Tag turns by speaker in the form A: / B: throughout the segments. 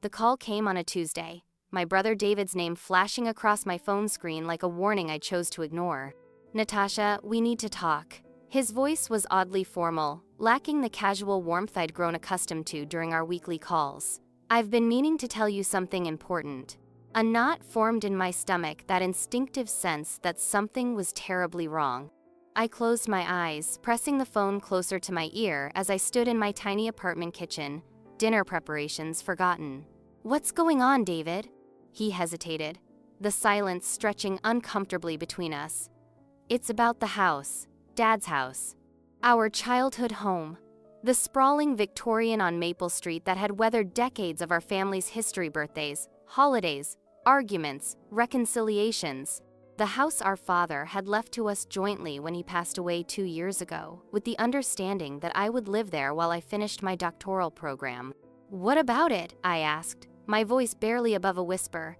A: The call came on a Tuesday, my brother David's name flashing across my phone screen like a warning I chose to ignore. "Natasha, we need to talk." His voice was oddly formal, lacking the casual warmth I'd grown accustomed to during our weekly calls. "I've been meaning to tell you something important." A knot formed in my stomach, that instinctive sense that something was terribly wrong. I closed my eyes, pressing the phone closer to my ear as I stood in my tiny apartment kitchen, dinner preparations forgotten. "What's going on, David?" He hesitated, the silence stretching uncomfortably between us. "It's about the house, Dad's house. Our childhood home. The sprawling Victorian on Maple Street that had weathered decades of our family's history, birthdays, holidays, arguments, reconciliations. The house our father had left to us jointly when he passed away 2 years ago, with the understanding that I would live there while I finished my doctoral program." "What about it?" I asked, my voice barely above a whisper.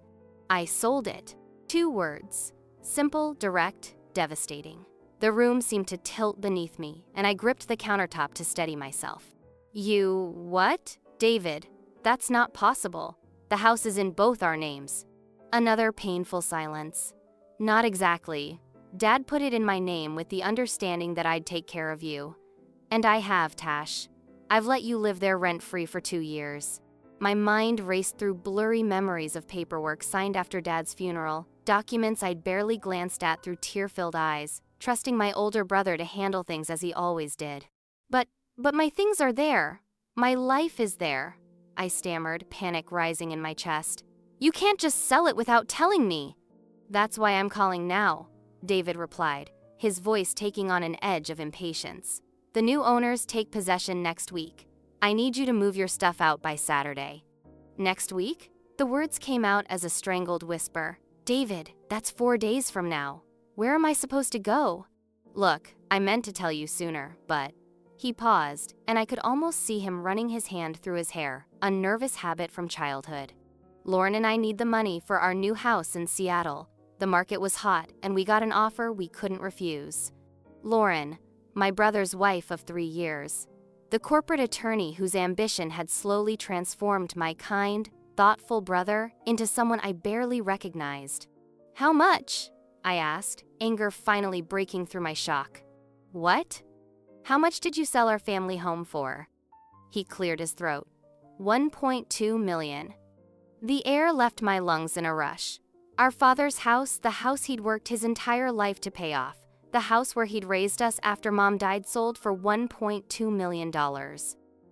A: "I sold it." 2 words. Simple, direct, devastating. The room seemed to tilt beneath me, and I gripped the countertop to steady myself. "You what?" "David, that's not possible. The house is in both our names." Another painful silence. "Not exactly. Dad put it in my name with the understanding that I'd take care of you. And I have, Tash. I've let you live there rent-free for 2 years." My mind raced through blurry memories of paperwork signed after Dad's funeral, documents I'd barely glanced at through tear-filled eyes, trusting my older brother to handle things as he always did. But my things are there. My life is there," I stammered, panic rising in my chest. "You can't just sell it without telling me." "That's why I'm calling now," David replied, his voice taking on an edge of impatience. "The new owners take possession next week. I need you to move your stuff out by Saturday." "Next week?" The words came out as a strangled whisper. "David, that's 4 days from now. Where am I supposed to go?" "Look, I meant to tell you sooner, but..." He paused, and I could almost see him running his hand through his hair, a nervous habit from childhood. "Lauren and I need the money for our new house in Seattle. The market was hot, and we got an offer we couldn't refuse." Lauren, my brother's wife of 3 years. The corporate attorney whose ambition had slowly transformed my kind, thoughtful brother into someone I barely recognized. "How much?" I asked, anger finally breaking through my shock. "What? How much did you sell our family home for?" He cleared his throat. $1.2 million. The air left my lungs in a rush. Our father's house, the house he'd worked his entire life to pay off, the house where he'd raised us after Mom died, sold for $1.2 million.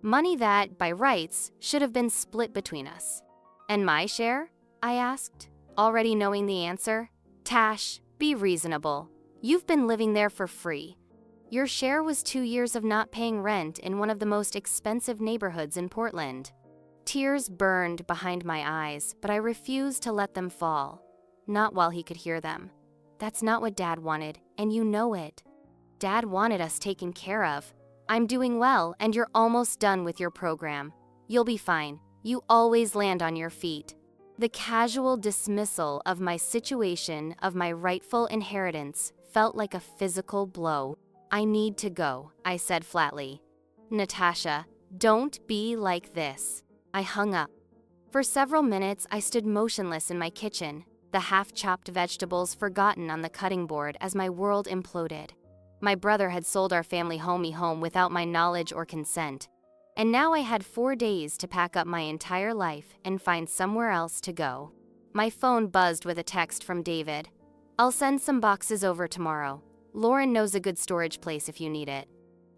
A: Money that, by rights, should have been split between us. "And my share?" I asked, already knowing the answer. "Tash, be reasonable. You've been living there for free. Your share was 2 years of not paying rent in one of the most expensive neighborhoods in Portland." Tears burned behind my eyes, but I refused to let them fall. Not while he could hear them. "That's not what Dad wanted, and you know it. Dad wanted us taken care of. I'm doing well, and you're almost done with your program. You'll be fine. You always land on your feet." The casual dismissal of my situation, of my rightful inheritance, felt like a physical blow. "I need to go," I said flatly. "Natasha, don't be like this." I hung up. For several minutes, I stood motionless in my kitchen, the half-chopped vegetables forgotten on the cutting board as my world imploded. My brother had sold our family home without my knowledge or consent, and now I had 4 days to pack up my entire life and find somewhere else to go. My phone buzzed with a text from David. "I'll send some boxes over tomorrow. Lauren knows a good storage place if you need it."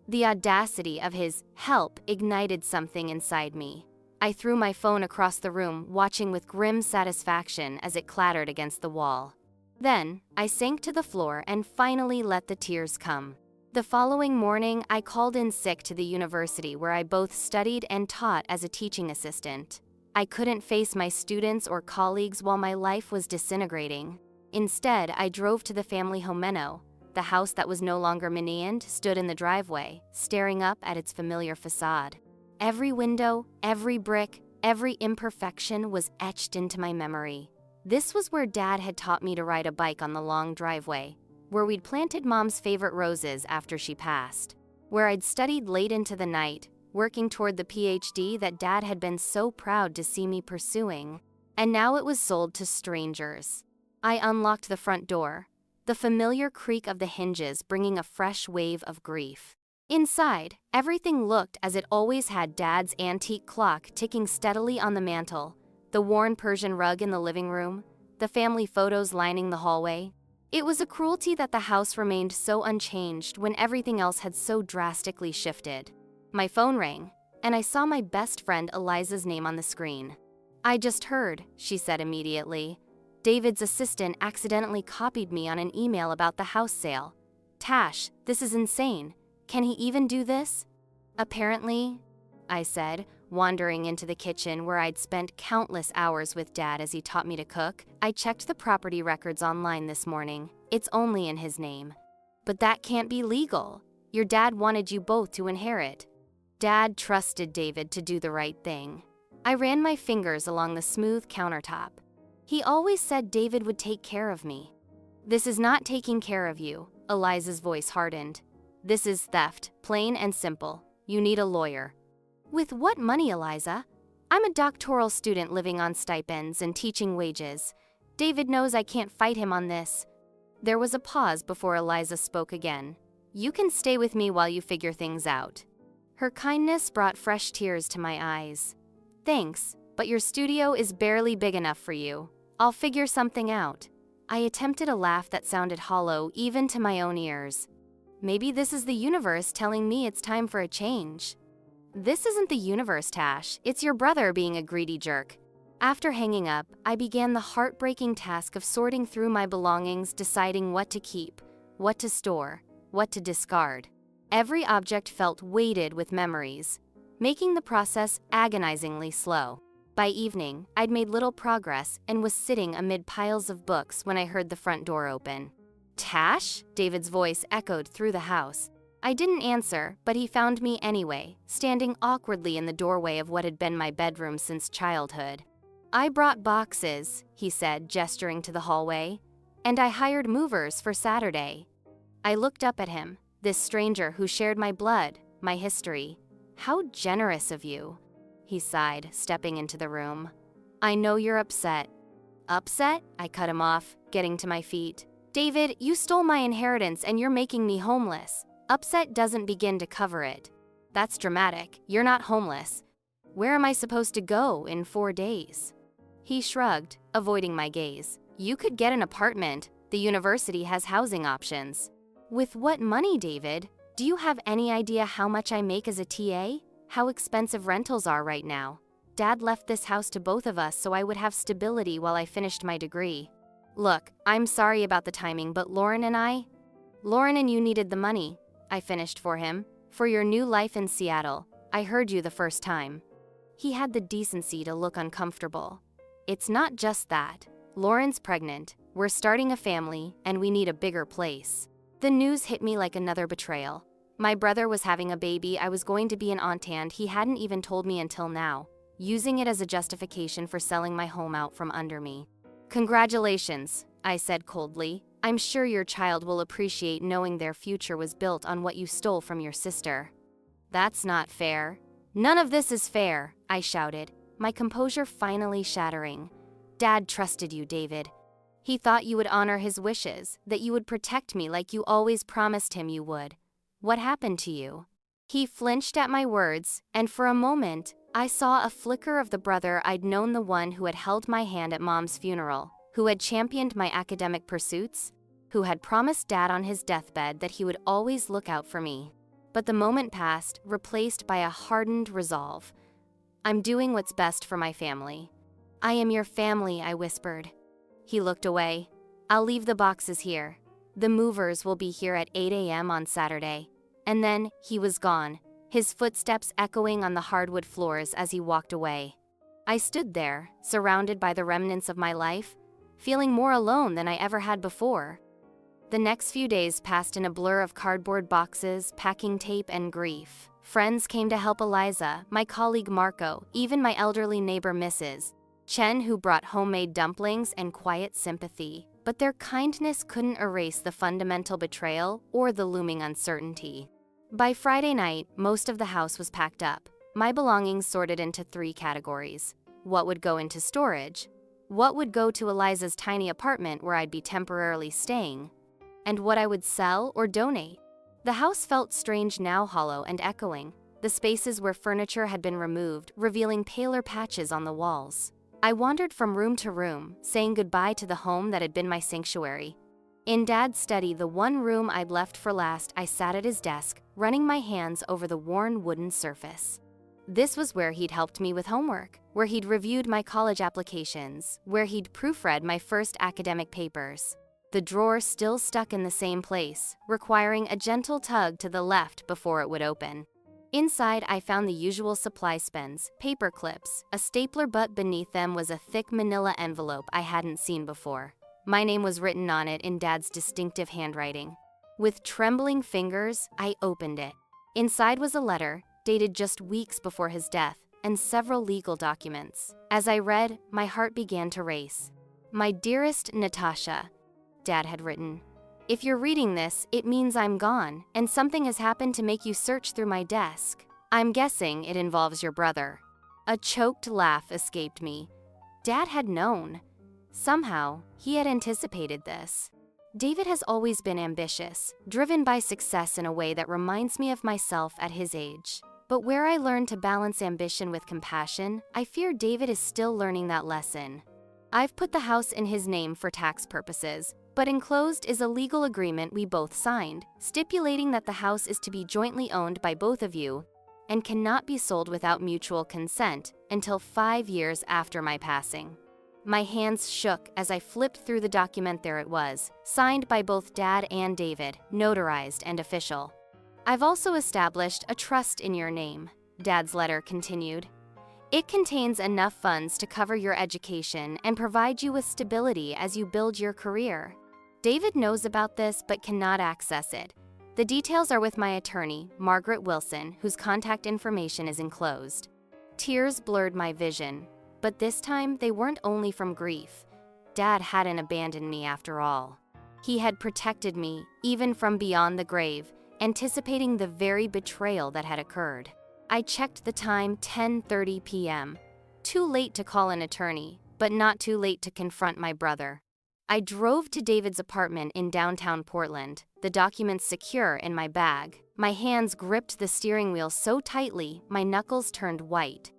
A: The audacity of his help ignited something inside me. I threw my phone across the room, watching with grim satisfaction as it clattered against the wall. Then, I sank to the floor and finally let the tears come. The following morning, I called in sick to the university where I both studied and taught as a teaching assistant. I couldn't face my students or colleagues while my life was disintegrating. Instead, I drove to the family home. The house that was no longer Minianed stood in the driveway, staring up at its familiar facade. Every window, every brick, every imperfection was etched into my memory. This was where Dad had taught me to ride a bike on the long driveway, where we'd planted Mom's favorite roses after she passed, where I'd studied late into the night, working toward the PhD that Dad had been so proud to see me pursuing. And now it was sold to strangers. I unlocked the front door, the familiar creak of the hinges bringing a fresh wave of grief. Inside, everything looked as it always had: Dad's antique clock ticking steadily on the mantel, the worn Persian rug in the living room, the family photos lining the hallway. It was a cruelty that the house remained so unchanged when everything else had so drastically shifted. My phone rang, and I saw my best friend Eliza's name on the screen. "I just heard," she said immediately. "David's assistant accidentally copied me on an email about the house sale. Tash, this is insane. Can he even do this?" "Apparently," I said, wandering into the kitchen where I'd spent countless hours with Dad as he taught me to cook. "I checked the property records online this morning. It's only in his name." "But that can't be legal. Your dad wanted you both to inherit." Dad trusted David to do the right thing. I ran my fingers along the smooth countertop. "He always said David would take care of me." "This is not taking care of you," Eliza's voice hardened. "This is theft, plain and simple. You need a lawyer." "With what money, Eliza? I'm a doctoral student living on stipends and teaching wages. David knows I can't fight him on this." There was a pause before Eliza spoke again. "You can stay with me while you figure things out." Her kindness brought fresh tears to my eyes. "Thanks, but your studio is barely big enough for you. I'll figure something out." I attempted a laugh that sounded hollow even to my own ears. "Maybe this is the universe telling me it's time for a change." "This isn't the universe, Tash. It's your brother being a greedy jerk." After hanging up, I began the heartbreaking task of sorting through my belongings, deciding what to keep, what to store, what to discard. Every object felt weighted with memories, making the process agonizingly slow. By evening, I'd made little progress and was sitting amid piles of books when I heard the front door open. "Tash?" David's voice echoed through the house. I didn't answer, but he found me anyway, standing awkwardly in the doorway of what had been my bedroom since childhood. "I brought boxes," he said, gesturing to the hallway, "and I hired movers for Saturday." I looked up at him, this stranger who shared my blood, my history. "How generous of you," he sighed, stepping into the room. "I know you're upset." "Upset?" I cut him off, getting to my feet. "David, you stole my inheritance and you're making me homeless. Upset doesn't begin to cover it." "That's dramatic. You're not homeless." "Where am I supposed to go in 4 days?" He shrugged, avoiding my gaze. "You could get an apartment. The university has housing options." "With what money, David? Do you have any idea how much I make as a TA? How expensive rentals are right now? Dad left this house to both of us so I would have stability while I finished my degree." "Look, I'm sorry about the timing, but Lauren and you needed the money," I finished for him. "For your new life in Seattle. I heard you the first time." He had the decency to look uncomfortable. "It's not just that. Lauren's pregnant, we're starting a family, and we need a bigger place." The news hit me like another betrayal. My brother was having a baby, I was going to be an aunt, and he hadn't even told me until now, using it as a justification for selling my home out from under me. "Congratulations," I said coldly. "I'm sure your child will appreciate knowing their future was built on what you stole from your sister." "That's not fair." "None of this is fair," I shouted, my composure finally shattering. "Dad trusted you, David. He thought you would honor his wishes, that you would protect me like you always promised him you would. What happened to you?" He flinched at my words, and for a moment, I saw a flicker of the brother I'd known, the one who had held my hand at Mom's funeral, who had championed my academic pursuits, who had promised Dad on his deathbed that he would always look out for me. But the moment passed, replaced by a hardened resolve. "I'm doing what's best for my family." "I am your family," I whispered. He looked away. "I'll leave the boxes here. The movers will be here at 8 a.m. on Saturday." And then he was gone, his footsteps echoing on the hardwood floors as he walked away. I stood there, surrounded by the remnants of my life, feeling more alone than I ever had before. The next few days passed in a blur of cardboard boxes, packing tape, and grief. Friends came to help Eliza, my colleague Marco, even my elderly neighbor Mrs. Chen, who brought homemade dumplings and quiet sympathy. But their kindness couldn't erase the fundamental betrayal or the looming uncertainty. By Friday night, most of the house was packed up. my belongings sorted into 3 categories. What would go into storage? What would go to Eliza's tiny apartment where I'd be temporarily staying? And what I would sell or donate? The house felt strange now, hollow and echoing. The spaces where furniture had been removed, revealing paler patches on the walls. I wandered from room to room, saying goodbye to the home that had been my sanctuary. In Dad's study, the one room I'd left for last, I sat at his desk, running my hands over the worn wooden surface. This was where he'd helped me with homework, where he'd reviewed my college applications, where he'd proofread my first academic papers. The drawer still stuck in the same place, requiring a gentle tug to the left before it would open. Inside, I found the usual supply spends, paper clips, a stapler, but beneath them was a thick manila envelope I hadn't seen before. My name was written on it in Dad's distinctive handwriting. With trembling fingers, I opened it. Inside was a letter, dated just weeks before his death, and several legal documents. As I read, my heart began to race. "My dearest Natasha," Dad had written. "If you're reading this, it means I'm gone, and something has happened to make you search through my desk. I'm guessing it involves your brother." A choked laugh escaped me. Dad had known. Somehow, he had anticipated this. David has always been ambitious, driven by success in a way that reminds me of myself at his age. But where I learned to balance ambition with compassion, I fear David is still learning that lesson. I've put the house in his name for tax purposes, but enclosed is a legal agreement we both signed, stipulating that the house is to be jointly owned by both of you and cannot be sold without mutual consent until 5 years after my passing. My hands shook as I flipped through the document. There it was, signed by both Dad and David, notarized and official. "I've also established a trust in your name," Dad's letter continued. "It contains enough funds to cover your education and provide you with stability as you build your career. David knows about this but cannot access it. The details are with my attorney, Margaret Wilson, whose contact information is enclosed." Tears blurred my vision, but this time they weren't only from grief. Dad hadn't abandoned me after all. He had protected me, even from beyond the grave, anticipating the very betrayal that had occurred. I checked the time, 10:30 p.m. Too late to call an attorney, but not too late to confront my brother. I drove to David's apartment in downtown Portland, the documents secure in my bag. My hands gripped the steering wheel so tightly, my knuckles turned white.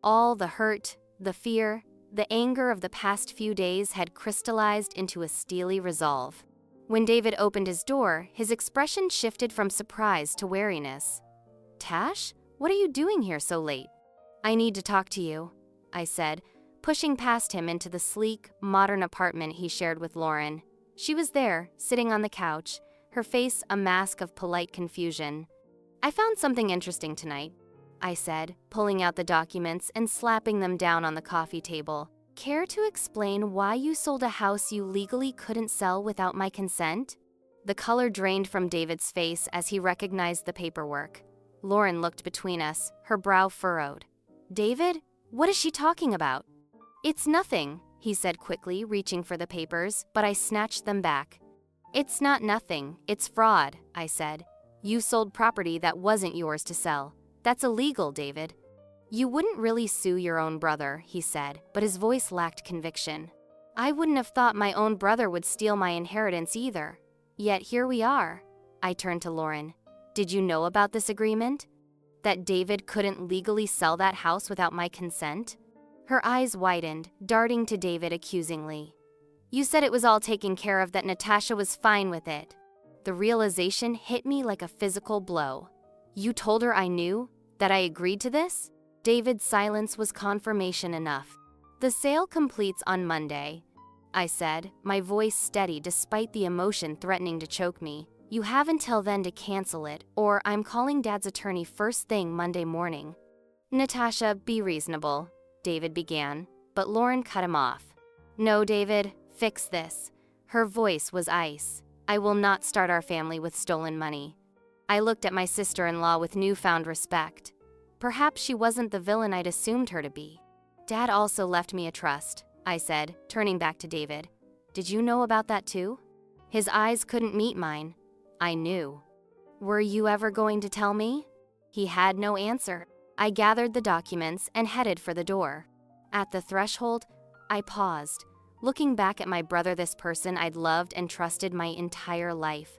A: All the hurt, the fear, the anger of the past few days had crystallized into a steely resolve. When David opened his door, his expression shifted from surprise to wariness. "Tash? What are you doing here so late?" "I need to talk to you," I said, pushing past him into the sleek, modern apartment he shared with Lauren. She was there, sitting on the couch, her face a mask of polite confusion. "I found something interesting tonight," I said, pulling out the documents and slapping them down on the coffee table. "Care to explain why you sold a house you legally couldn't sell without my consent?" The color drained from David's face as he recognized the paperwork. Lauren looked between us, her brow furrowed. "David, what is she talking about?" "It's nothing," he said quickly, reaching for the papers, but I snatched them back. "It's not nothing, it's fraud," I said. "You sold property that wasn't yours to sell. That's illegal, David." "You wouldn't really sue your own brother," he said, but his voice lacked conviction. "I wouldn't have thought my own brother would steal my inheritance either. Yet here we are." I turned to Lauren. "Did you know about this agreement? That David couldn't legally sell that house without my consent?" Her eyes widened, darting to David accusingly. "You said it was all taken care of, that Natasha was fine with it." The realization hit me like a physical blow. "You told her I knew? That I agreed to this?" David's silence was confirmation enough. "The sale completes on Monday," I said, my voice steady despite the emotion threatening to choke me. "You have until then to cancel it, or I'm calling Dad's attorney first thing Monday morning." "Natasha, be reasonable," David began, but Lauren cut him off. "No, David, fix this." Her voice was ice. "I will not start our family with stolen money." I looked at my sister-in-law with newfound respect. Perhaps she wasn't the villain I'd assumed her to be. "Dad also left me a trust," I said, turning back to David. "Did you know about that too?" His eyes couldn't meet mine. I knew. "Were you ever going to tell me?" He had no answer. I gathered the documents and headed for the door. At the threshold, I paused, looking back at my brother, this person I'd loved and trusted my entire life,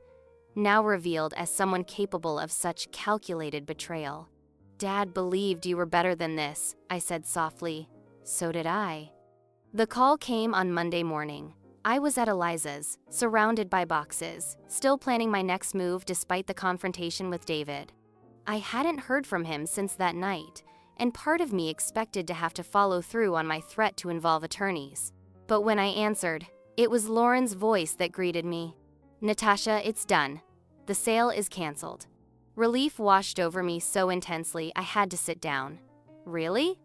A: now revealed as someone capable of such calculated betrayal. "Dad believed you were better than this," I said softly. "So did I." The call came on Monday morning. I was at Eliza's, surrounded by boxes, still planning my next move despite the confrontation with David. I hadn't heard from him since that night, and part of me expected to have to follow through on my threat to involve attorneys. But when I answered, it was Lauren's voice that greeted me. "Natasha, it's done. The sale is canceled." Relief washed over me so intensely I had to sit down. "Really?"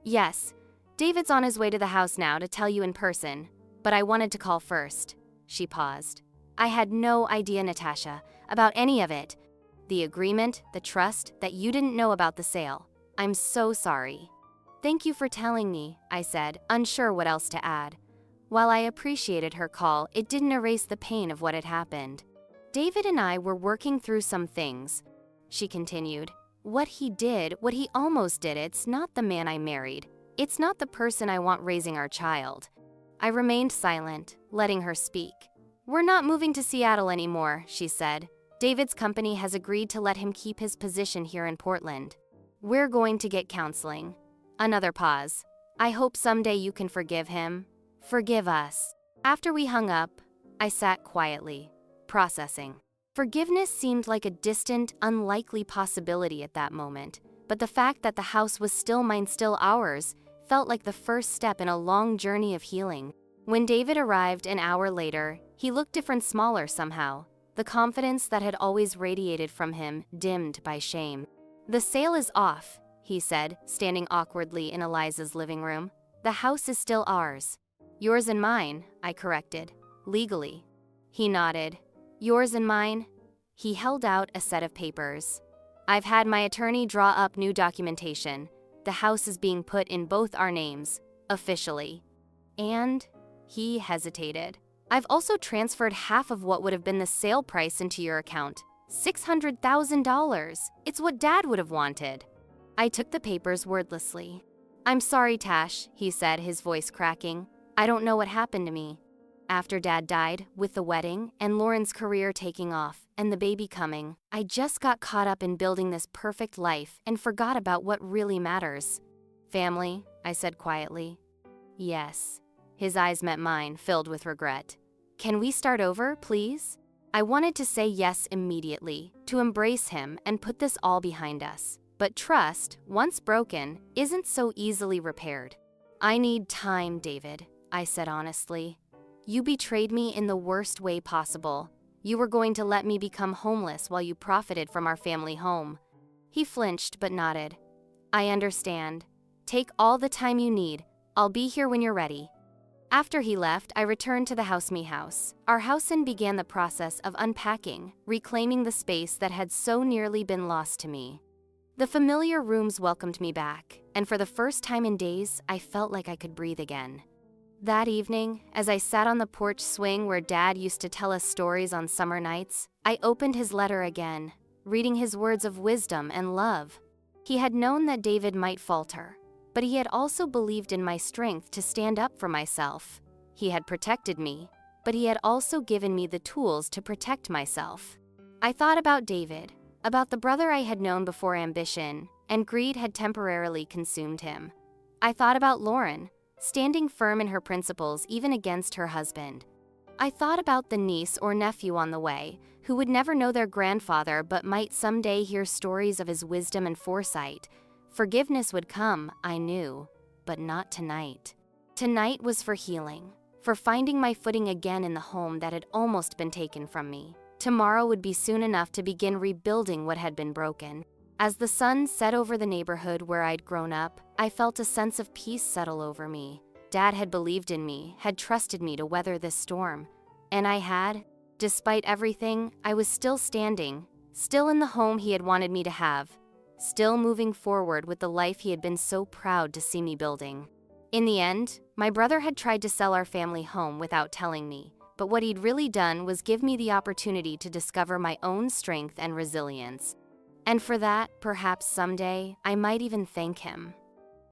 A: "Yes. David's on his way to the house now to tell you in person, but I wanted to call first." She paused. "I had no idea, Natasha, about any of it. The agreement, the trust, that you didn't know about the sale. I'm so sorry." "Thank you for telling me," I said, unsure what else to add. While I appreciated her call, it didn't erase the pain of what had happened. "David and I were working through some things," she continued. "What he did, what he almost did, it's not the man I married. It's not the person I want raising our child." I remained silent, letting her speak. "We're not moving to Seattle anymore," she said. "David's company has agreed to let him keep his position here in Portland. We're going to get counseling." Another pause. "I hope someday you can forgive him. Forgive us." After we hung up, I sat quietly, processing. Forgiveness seemed like a distant, unlikely possibility at that moment, but the fact that the house was still mine, still ours, felt like the first step in a long journey of healing. When David arrived an hour later, he looked different, smaller somehow. The confidence that had always radiated from him dimmed by shame. "The sale is off," he said, standing awkwardly in Eliza's living room. "The house is still ours." "Yours and mine," I corrected. "Legally." He nodded. "Yours and mine?" He held out a set of papers. "I've had my attorney draw up new documentation. The house is being put in both our names, officially." "And?" He hesitated. "I've also transferred half of what would have been the sale price into your account. $600,000. It's what Dad would have wanted." I took the papers wordlessly. "I'm sorry, Tash," he said, his voice cracking. "I don't know what happened to me. After Dad died, with the wedding, and Lauren's career taking off, and the baby coming, I just got caught up in building this perfect life and forgot about what really matters." "Family," I said quietly. "Yes." His eyes met mine, filled with regret. "Can we start over, please?" I wanted to say yes immediately, to embrace him and put this all behind us. But trust, once broken, isn't so easily repaired. "I need time, David," I said honestly. "You betrayed me in the worst way possible. You were going to let me become homeless while you profited from our family home." He flinched but nodded. "I understand. Take all the time you need. I'll be here when you're ready." After he left, I returned to the house-me house, our house, and began the process of unpacking, reclaiming the space that had so nearly been lost to me. The familiar rooms welcomed me back, and for the first time in days, I felt like I could breathe again. That evening, as I sat on the porch swing where Dad used to tell us stories on summer nights, I opened his letter again, reading his words of wisdom and love. He had known that David might falter, but he had also believed in my strength to stand up for myself. He had protected me, but he had also given me the tools to protect myself. I thought about David, about the brother I had known before ambition and greed had temporarily consumed him. I thought about Lauren, standing firm in her principles even against her husband. I thought about the niece or nephew on the way, who would never know their grandfather but might someday hear stories of his wisdom and foresight. Forgiveness would come, I knew, but not tonight. Tonight was for healing, for finding my footing again in the home that had almost been taken from me. Tomorrow would be soon enough to begin rebuilding what had been broken. As the sun set over the neighborhood where I'd grown up, I felt a sense of peace settle over me. Dad had believed in me, had trusted me to weather this storm. And I had. Despite everything, I was still standing, still in the home he had wanted me to have, still moving forward with the life he had been so proud to see me building. In the end, my brother had tried to sell our family home without telling me, but what he'd really done was give me the opportunity to discover my own strength and resilience. And for that, perhaps someday, I might even thank him.